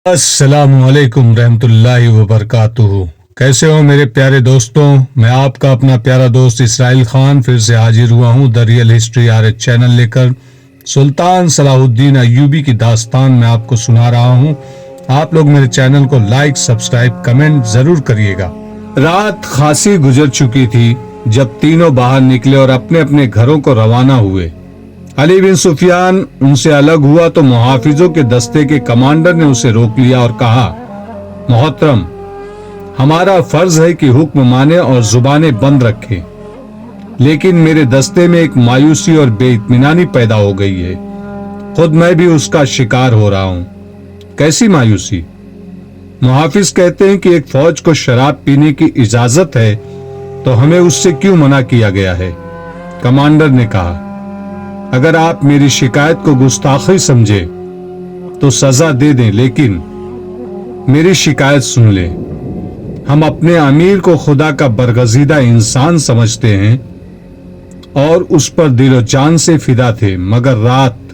السلام علیکم رحمۃ اللہ وبرکاتہ۔ کیسے ہو میرے پیارے دوستوں؟ میں آپ کا اپنا پیارا دوست اسرائیل خان پھر سے حاضر ہوا ہوں the real history RH channel لے کر۔ سلطان صلاح الدین ایوبی کی داستان میں آپ کو سنا رہا ہوں۔ آپ لوگ میرے چینل کو لائک، سبسکرائب، کمنٹ ضرور کریے گا۔ رات خاصی گزر چکی تھی جب تینوں باہر نکلے اور اپنے اپنے گھروں کو روانہ ہوئے۔ علی بن سفیان ان سے الگ ہوا تو محافظوں کے دستے کے کمانڈر نے اسے روک لیا اور کہا، محترم، ہمارا فرض ہے کہ حکم مانے اور زبانیں بند رکھیں، لیکن میرے دستے میں ایک مایوسی اور بے اطمینانی پیدا ہو گئی ہے۔ خود میں بھی اس کا شکار ہو رہا ہوں۔ کیسی مایوسی؟ محافظ کہتے ہیں کہ ایک فوج کو شراب پینے کی اجازت ہے تو ہمیں اس سے کیوں منع کیا گیا ہے؟ کمانڈر نے کہا، اگر آپ میری شکایت کو گستاخی سمجھے تو سزا دے دیں، لیکن میری شکایت سن لیں۔ ہم اپنے امیر کو خدا کا برگزیدہ انسان سمجھتے ہیں اور اس پر دل و جان سے فدا تھے، مگر رات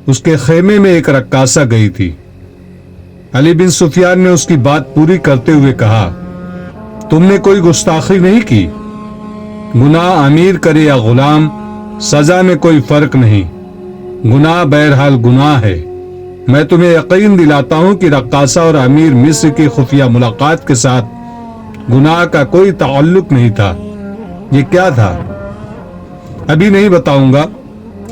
اس کے خیمے میں ایک رقاصہ گئی تھی۔ علی بن سفیان نے اس کی بات پوری کرتے ہوئے کہا، تم نے کوئی گستاخی نہیں کی۔ گناہ امیر کرے یا غلام، سزا میں کوئی فرق نہیں۔ گناہ بہرحال گناہ ہے۔ میں تمہیں یقین دلاتا ہوں کہ رقاصہ اور امیر مصر کی خفیہ ملاقات کے ساتھ گناہ کا کوئی تعلق نہیں تھا۔ یہ کیا تھا؟ ابھی نہیں بتاؤں گا۔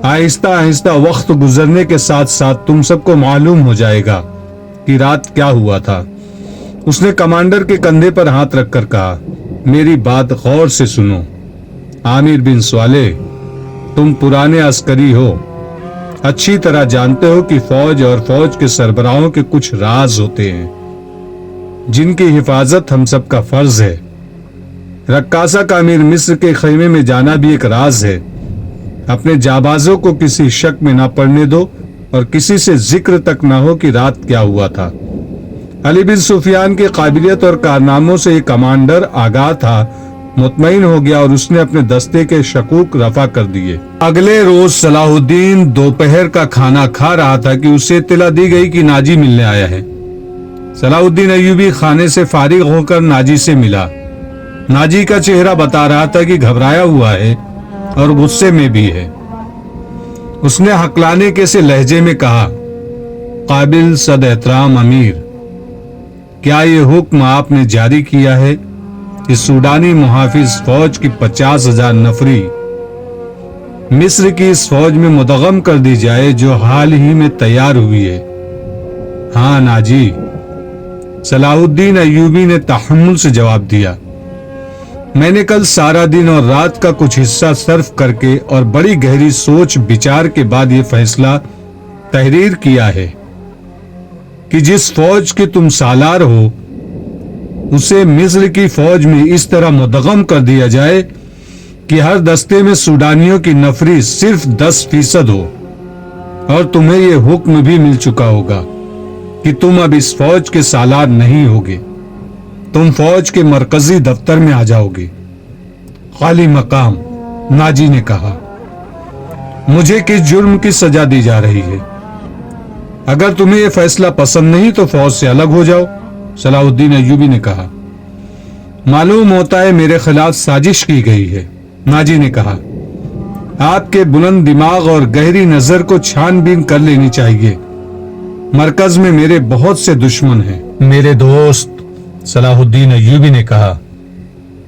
آہستہ آہستہ وقت گزرنے کے ساتھ ساتھ تم سب کو معلوم ہو جائے گا کہ رات کیا ہوا تھا۔ اس نے کمانڈر کے کندھے پر ہاتھ رکھ کر کہا، میری بات غور سے سنو۔ عامر بن صالح، تم پرانے عسکری ہو، اچھی طرح جانتے ہو کہ فوج اور فوج کے سربراہوں کے کچھ راز ہوتے ہیں جن کی حفاظت ہم سب کا فرض ہے۔ رقاصہ کا امیر مصر کے خیمے میں جانا بھی ایک راز ہے۔ اپنے جابازوں کو کسی شک میں نہ پڑنے دو اور کسی سے ذکر تک نہ ہو کہ رات کیا ہوا تھا۔ علی بن سفیان کی قابلیت اور کارناموں سے یہ کمانڈر آگاہ تھا، مطمئن ہو گیا اور اس نے اپنے دستے کے شکوک رفع کر دیے۔ اگلے روز صلاح الدین دوپہر کا کھانا کھا رہا تھا کہ اسے اطلاع دی گئی کہ ناجی ملنے آیا ہے۔ صلاح الدین ایوبی کھانے سے فارغ ہو کر ناجی سے ملا۔ ناجی کا چہرہ بتا رہا تھا کہ گھبرایا ہوا ہے اور غصے میں بھی ہے۔ اس نے ہکلانے کے سے لہجے میں کہا، قابل صد احترام امیر، کیا یہ حکم آپ نے جاری کیا ہے کہ سوڈانی محافظ فوج کی 50,000 نفری مصر کی اس فوج میں مدغم کر دی جائے جو حال ہی میں تیار ہوئی ہے؟ ہاں ناجی، صلاح الدین ایوبی نے تحمل سے جواب دیا۔ میں نے کل سارا دن اور رات کا کچھ حصہ صرف کر کے اور بڑی گہری سوچ بچار کے بعد یہ فیصلہ تحریر کیا ہے کہ جس فوج کے تم سالار ہو اسے مصر کی فوج میں اس طرح مدغم کر دیا جائے کہ ہر دستے میں سوڈانیوں کی نفری صرف 10% ہو، اور تمہیں یہ حکم بھی مل چکا ہوگا کہ تم اب اس فوج کے سالار نہیں ہوگے، تم فوج کے مرکزی دفتر میں آ جاؤ گے۔ خالی مقام، ناجی نے کہا، مجھے کس جرم کی سزا دی جا رہی ہے؟ اگر تمہیں یہ فیصلہ پسند نہیں تو فوج سے الگ ہو جاؤ، صلاح الدین ایوبی نے کہا۔ معلوم ہوتا ہے میرے خلاف سازش کی گئی ہے، ناجی نے کہا۔ آپ کے بلند دماغ اور گہری نظر کو چھان بین کر لینی چاہیے۔ مرکز میں میرے بہت سے دشمن ہیں۔ میرے دوست، صلاح الدین ایوبی نے کہا،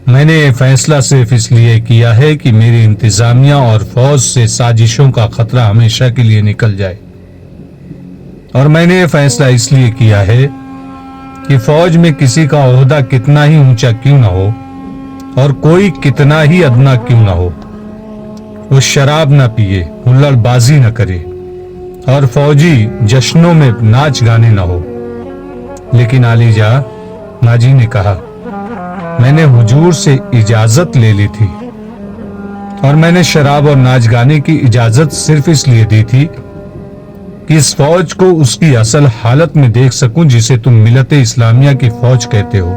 میں نے یہ فیصلہ صرف اس لیے کیا ہے کہ میری انتظامیہ اور فوج سے سازشوں کا خطرہ ہمیشہ کے لیے نکل جائے، اور میں نے یہ فیصلہ اس لیے کیا ہے کہ فوج میں کسی کا عہدہ کتنا ہی اونچا کیوں نہ ہو اور کوئی کتنا ہی ادنا کیوں نہ ہو، وہ شراب نہ پیے، ہلڑ بازی نہ کرے اور فوجی جشنوں میں ناچ گانے نہ ہو۔ لیکن علی جا، ناجی نے کہا، میں نے حضور سے اجازت لے لی تھی، اور میں نے شراب اور ناچ گانے کی اجازت صرف اس لیے دی تھی کہ اس فوج کو اس کی اصل حالت میں دیکھ سکوں جسے تم ملت اسلامیہ کی فوج کہتے ہو۔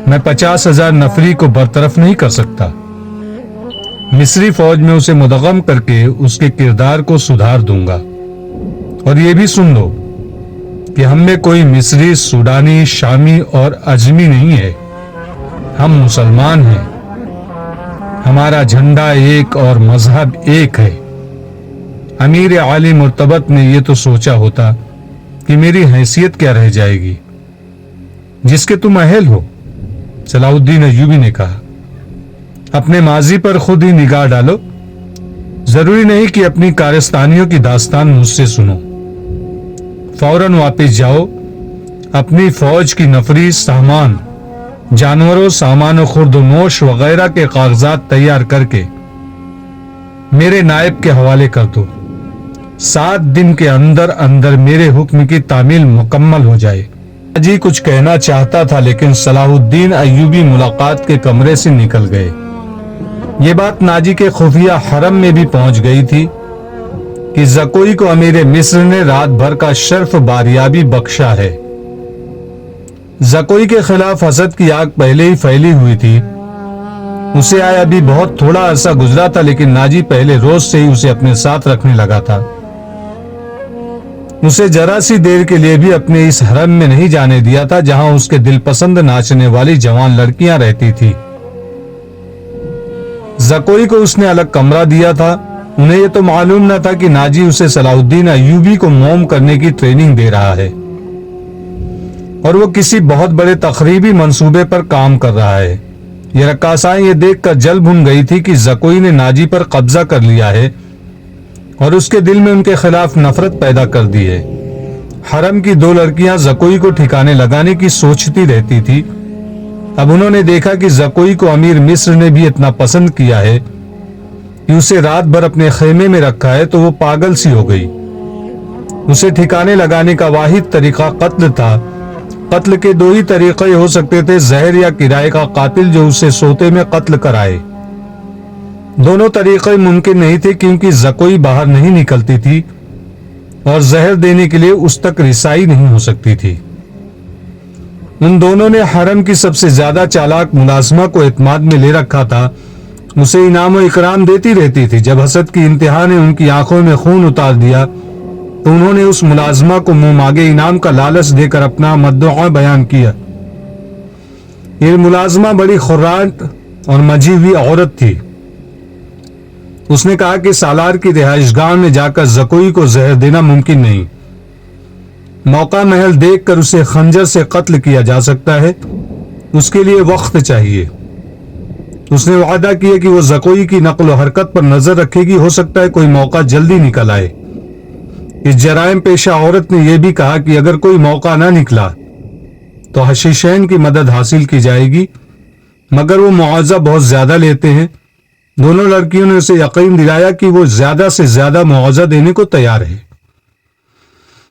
میں 50,000 نفری کو برطرف نہیں کر سکتا۔ مصری فوج میں اسے مدغم کر کے اس کے کردار کو سدھار دوں گا۔ اور یہ بھی سن لو کہ ہم میں کوئی مصری، سوڈانی، شامی اور اجمی نہیں ہے، ہم مسلمان ہیں، ہمارا جھنڈا ایک اور مذہب ایک ہے۔ امیر عالی مرتبط نے یہ تو سوچا ہوتا کہ میری حیثیت کیا رہ جائے گی جس کے تم اہل ہو، صلاح الدین ایوبی نے کہا۔ اپنے ماضی پر خود ہی نگاہ ڈالو، ضروری نہیں کہ اپنی کارستانیوں کی داستان مجھ سے سنو، فوراً واپس جاؤ، اپنی فوج کی نفری، سامان، جانوروں، سامان و خورد و نوش وغیرہ کے کاغذات تیار کر کے میرے نائب کے حوالے کر دو، 7 دن کے اندر اندر میرے حکم کی تعمیل مکمل ہو جائے۔ ناجی کچھ کہنا چاہتا تھا لیکن صلاح الدین ایوبی ملاقات کے کمرے سے نکل گئے۔ یہ بات ناجی کے خفیہ حرم میں بھی پہنچ گئی تھی کہ زکوئی کو امیر مصر نے رات بھر کا شرف باریابی بخشا ہے۔ زکوئی کے خلاف حسد کی آگ پہلے ہی پھیلی ہوئی تھی، اسے آیا ابھی بہت تھوڑا عرصہ گزرا تھا لیکن ناجی پہلے روز سے ہی اسے اپنے ساتھ رکھنے لگا تھا، اسے ذرا سی دیر کے لیے بھی اپنے اس حرم میں نہیں جانے دیا تھا جہاں اس کے دل پسند ناچنے والی جوان لڑکیاں رہتی تھی۔ زکوئی کو اس نے الگ کمرہ دیا تھا، انہیں یہ تو معلوم نہ تھا کہ ناجی اسے صلاح الدین ایوبی کو موم کرنے کی ٹریننگ دے رہا ہے اور وہ کسی بہت بڑے تخریبی منصوبے پر کام کر رہا ہے۔ یہ رقاصائیں یہ دیکھ کر جل بھن گئی تھی کہ زکوئی نے ناجی پر قبضہ کر لیا ہے اور اس کے دل میں ان کے خلاف نفرت پیدا کر دی ہے۔ حرم کی 2 لڑکیاں زکوئی کو ٹھکانے لگانے کی سوچتی رہتی تھی، اب انہوں نے دیکھا کہ زکوئی کو امیر مصر نے بھی اتنا پسند کیا ہے کہ اسے رات بھر اپنے خیمے میں رکھا ہے تو وہ پاگل سی ہو گئی۔ اسے ٹھکانے لگانے کا واحد طریقہ قتل تھا۔ قتل کے 2 ہی طریقے ہو سکتے تھے، زہر یا کرائے کا قاتل جو اسے سوتے میں قتل کرائے۔ دونوں طریقے ممکن نہیں تھے کیونکہ زکوئی باہر نہیں نکلتی تھی اور زہر دینے کے لیے اس تک رسائی نہیں ہو سکتی تھی۔ ان دونوں نے حرم کی سب سے زیادہ چالاک ملازمہ کو اعتماد میں لے رکھا تھا، اسے انعام و اکرام دیتی رہتی تھی۔ جب حسد کی انتہا نے ان کی آنکھوں میں خون اتار دیا تو انہوں نے اس ملازمہ کو منہ مانگے انعام کا لالچ دے کر اپنا مدعا بیان کیا۔ یہ ملازمہ بڑی خراٹ اور مجھی ہوئی عورت تھی۔ اس نے کہا کہ سالار کی رہائش گاہ میں جا کر زکوئی کو زہر دینا ممکن نہیں، موقع محل دیکھ کر اسے خنجر سے قتل کیا جا سکتا ہے، اس کے لیے وقت چاہیے۔ اس نے وعدہ کیا کہ وہ زکوئی کی نقل و حرکت پر نظر رکھے گی، ہو سکتا ہے کوئی موقع جلدی نکل آئے۔ اس جرائم پیشہ عورت نے یہ بھی کہا کہ اگر کوئی موقع نہ نکلا تو حشیشین کی مدد حاصل کی جائے گی، مگر وہ معاوضہ بہت زیادہ لیتے ہیں۔ دونوں لڑکیوں نے اسے یقین دلایا کہ وہ زیادہ سے زیادہ معاوضہ دینے کو تیار ہے۔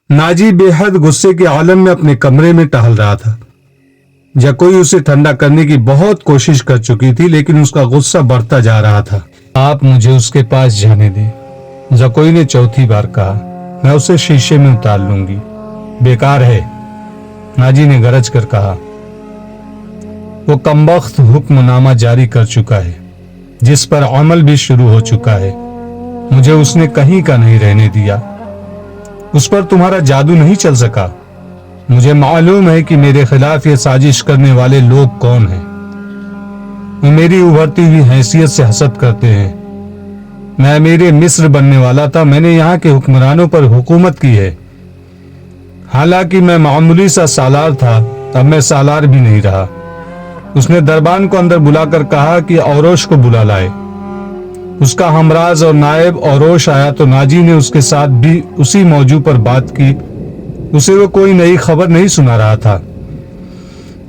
ناجی بے حد غصے کے عالم میں اپنے کمرے میں ٹہل رہا تھا۔ زکوئی اسے ٹھنڈا کرنے کی بہت کوشش کر چکی تھی لیکن اس کا غصہ بڑھتا جا رہا تھا۔ آپ مجھے اس کے پاس جانے دیں، زکوئی نے 4تھی بار کہا، میں اسے شیشے میں اتار لوں گی۔ بیکار ہے، ناجی نے گرج کر کہا۔ وہ کمبخت حکم نامہ جاری کر چکا ہے جس پر عمل بھی شروع ہو چکا ہے، مجھے اس نے کہیں کا نہیں رہنے دیا، اس پر تمہارا جادو نہیں چل سکا۔ مجھے معلوم ہے کہ میرے خلاف یہ سازش کرنے والے لوگ کون ہیں، وہ میری ابھرتی ہوئی حیثیت سے حسد کرتے ہیں۔ میں امیر مصر بننے والا تھا، میں نے یہاں کے حکمرانوں پر حکومت کی ہے، حالانکہ میں معمولی سا سالار تھا، اب میں سالار بھی نہیں رہا۔ اس نے دربان کو اندر بلا کر کہا کہ اوروش کو بلا لائے۔ اس کا ہمراز اور نائب اوروش آیا تو ناجی نے اس کے ساتھ بھی اسی موضوع پر بات کی، اسے وہ کوئی نئی خبر نہیں سنا رہا تھا۔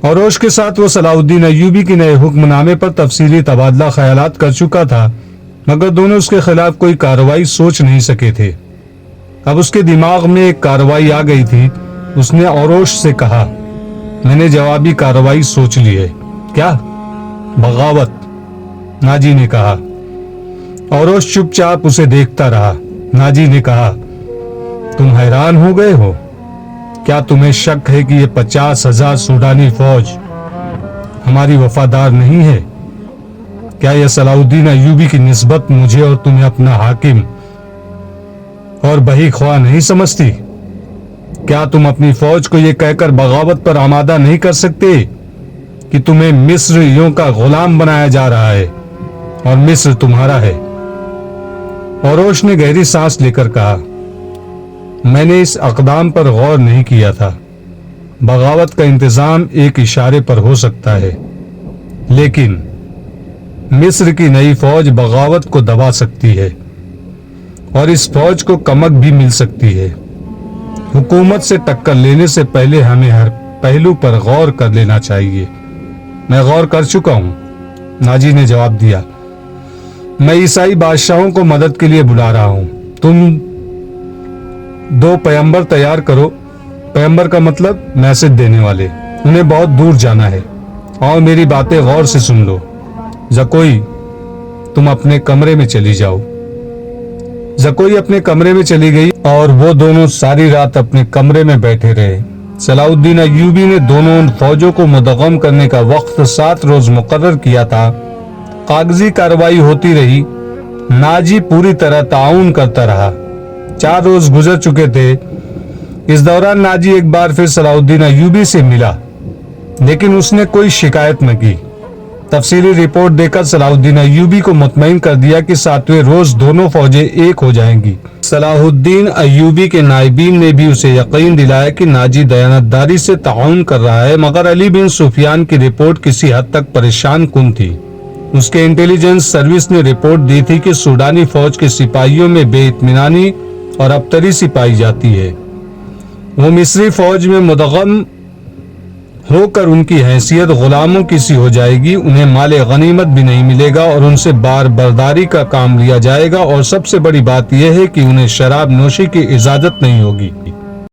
اوروش کے ساتھ وہ صلاح الدین ایوبی کے نئے حکم نامے پر تفصیلی تبادلہ خیالات کر چکا تھا، مگر دونوں اس کے خلاف کوئی کارروائی سوچ نہیں سکے تھے۔ اب اس کے دماغ میں ایک کارروائی آ گئی تھی۔ اس نے اوروش سے کہا، میں نے جوابی کارروائی سوچ لی ہے۔ کیا؟ بغاوت، ناجی نے کہا۔ اوروش چپ چاپ اسے دیکھتا رہا۔ ناجی نے کہا، تم حیران ہو گئے ہو؟ کیا تمہیں شک ہے کہ یہ 50,000 سوڈانی فوج ہماری وفادار نہیں ہے؟ کیا یہ صلاح الدین ایوبی کی نسبت مجھے اور تمہیں اپنا حاکم اور بہی خواہ نہیں سمجھتی؟ کیا تم اپنی فوج کو یہ کہہ کر بغاوت پر آمادہ نہیں کر سکتے کہ تمہیں مصریوں کا غلام بنایا جا رہا ہے اور مصر تمہارا ہے؟ اوروش نے گہری سانس لے کر کہا، میں نے اس اقدام پر غور نہیں کیا تھا۔ بغاوت کا انتظام ایک اشارے پر ہو سکتا ہے، لیکن مصر کی نئی فوج بغاوت کو دبا سکتی ہے اور اس فوج کو کمک بھی مل سکتی ہے۔ حکومت سے ٹکر لینے سے پہلے ہمیں ہر پہلو پر غور کر لینا چاہیے۔ میں غور کر چکا ہوں، ناجی نے جواب دیا۔ میں عیسائی بادشاہوں کو مدد کے لیے بلا رہا ہوں۔ تم 2 پیغمبر تیار کرو۔ پیغمبر کا مطلب میسج دینے والے۔ انہیں بہت دور جانا ہے، اور میری باتیں غور سے سن لو۔ زکوئی، تم اپنے کمرے میں چلی جاؤ۔ زکوئی اپنے کمرے میں چلی گئی اور وہ دونوں ساری رات اپنے کمرے میں بیٹھے رہے۔ صلاح الدین ایوبی نے دونوں فوجوں کو مدغم کرنے کا وقت 7 روز مقرر کیا تھا۔ کاغذی کارروائی ہوتی رہی۔ ناجی پوری طرح تعاون کرتا رہا۔ 4 روز گزر چکے تھے۔ اس دوران ناجی ایک بار پھر صلاح الدین ایوبی سے ملا، لیکن اس نے کوئی شکایت نہ کی۔ تفصیلی رپورٹ دے کر صلاح الدین ایوبی کو مطمئن کر دیا کہ 7ویں روز دونوں فوجیں ایک ہو جائیں گی۔ صلاح الدین ایوبی کے نائبین نے بھی اسے یقین دلایا کہ ناجی دیانتداری سے تعاون کر رہا ہے، مگر علی بن سفیان کی رپورٹ کسی حد تک پریشان کن تھی۔ اس کے انٹیلیجنس سروس نے رپورٹ دی تھی کہ سوڈانی فوج کے سپاہیوں میں بے اطمینانی اور ابتری سی پائی جاتی ہے۔ وہ مصری فوج میں مدغم ہو کر ان کی حیثیت غلاموں کی سی ہو جائے گی، انہیں مال غنیمت بھی نہیں ملے گا اور ان سے بار برداری کا کام لیا جائے گا، اور سب سے بڑی بات یہ ہے کہ انہیں شراب نوشی کی اجازت نہیں ہوگی۔